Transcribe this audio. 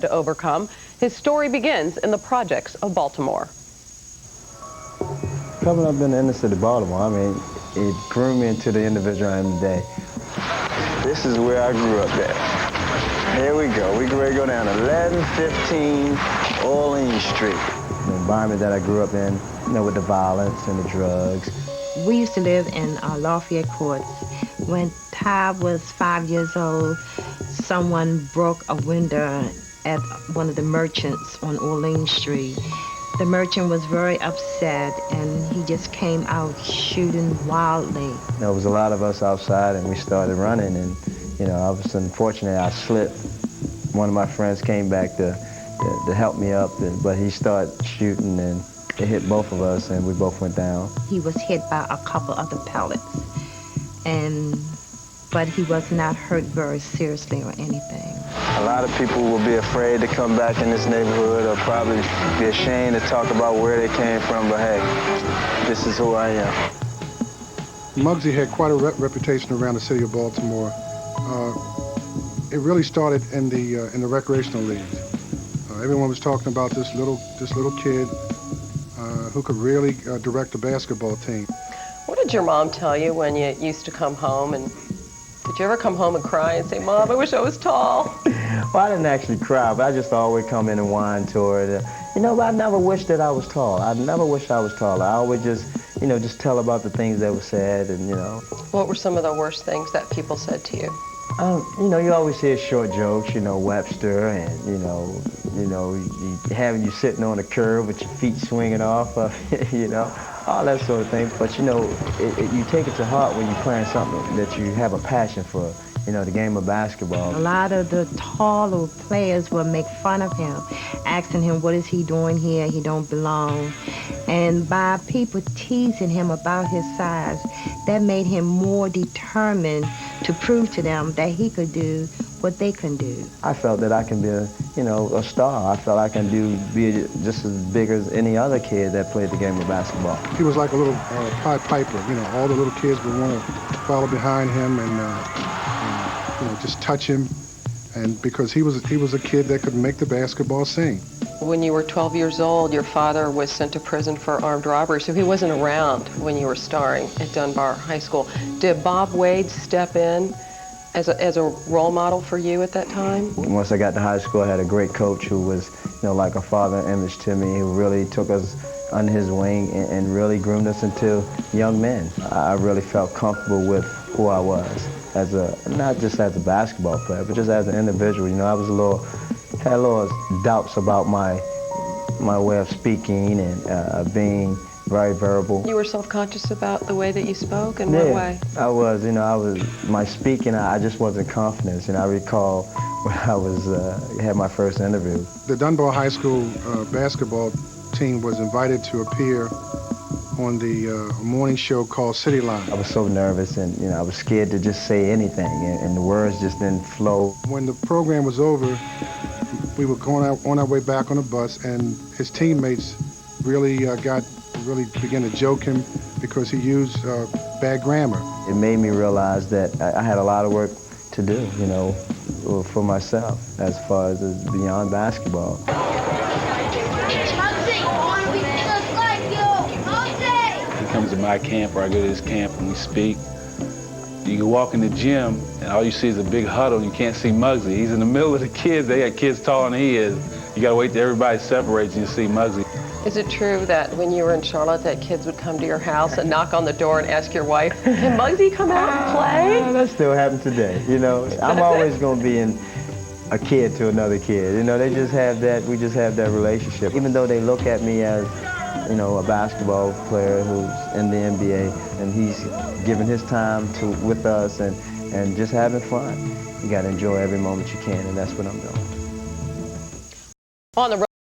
to overcome. His story begins in the projects of Baltimore. Coming up in the inner city of Baltimore, I mean, it grew me into the individual I am today. This is where I grew up at. Here we go. We ready to go down 1115 Orleans Street. The environment that I grew up in, you know, with the violence and the drugs. We used to live in Lafayette Courts. When Ty was 5 years old, someone broke a window at one of the merchants on Orleans Street. The merchant was very upset, and he just came out shooting wildly. There was a lot of us outside, and we started running, and, you know, I was unfortunate. I slipped. One of my friends came back to help me up, but he started shooting, and it hit both of us, and we both went down. He was hit by a couple other pellets, but he was not hurt very seriously or anything. A lot of people will be afraid to come back in this neighborhood, or probably be ashamed to talk about where they came from, but hey, this is who I am. Muggsy had quite a reputation around the city of Baltimore. It really started in the recreational leagues. Everyone was talking about this little kid who could really direct a basketball team. What did your mom tell you when you used to come home? And did you ever come home and cry and say, "Mom, I wish I was tall"? Well, I didn't actually cry, but I just always come in and whine to her. You know, I never wished that I was tall. I never wished I was tall. I always just, you know, just tell about the things that were said, and, you know. What were some of the worst things that people said to you? You know, you always hear short jokes, you know, Webster, and, you having you sitting on the curb with your feet swinging off, you know, all that sort of thing. But, you know, you take it to heart when you're playing something that you have a passion for, you know, the game of basketball. A lot of the taller players would make fun of him, asking him, what is he doing here? He don't belong. And by people teasing him about his size, that made him more determined to prove to them that he could do what they can do. I felt that I can be a star. I felt I can be just as big as any other kid that played the game of basketball. He was like a little Pied Piper. You know, all the little kids would want to follow behind him and you know, just touch him, and because he was a kid that could make the basketball sing. When you were 12 years old, your father was sent to prison for armed robbery, so he wasn't around when you were starring at Dunbar High School. Did Bob Wade step in as a role model for you at that time? Once I got to high school, I had a great coach who was, you know, like a father image to me, who really took us under his wing and really groomed us into young men. I really felt comfortable with who I was, not just as a basketball player, but just as an individual. You know, I was had a little doubts about my way of speaking and being very verbal. You were self-conscious about the way that you spoke? In what way? I was. You know, my speaking, I just wasn't confident. You know, I recall when I had my first interview. The Dunbar High School basketball team was invited to appear on the morning show called City Line. I was so nervous, and, you know, I was scared to just say anything, and the words just didn't flow. When the program was over, we were going out on our way back on the bus, and his teammates really began to joke him because he used bad grammar. It made me realize that I had a lot of work to do, you know, for myself as far as beyond basketball. He comes to my camp, or I go to his camp, and we speak. You can walk in the gym, and all you see is a big huddle, and you can't see Muggsy. He's in the middle of the kids. They got kids taller than he is. You gotta wait till everybody separates and you see Muggsy. Is it true that when you were in Charlotte that kids would come to your house and knock on the door and ask your wife, "Can Muggsy come out and play?" That still happens today, you know. I'm always gonna be a kid to another kid. You know, we just have that relationship. Even though they look at me as, you know, a basketball player who's in the NBA, and he's giving his time with us and just having fun. You gotta enjoy every moment you can, and that's what I'm doing. On the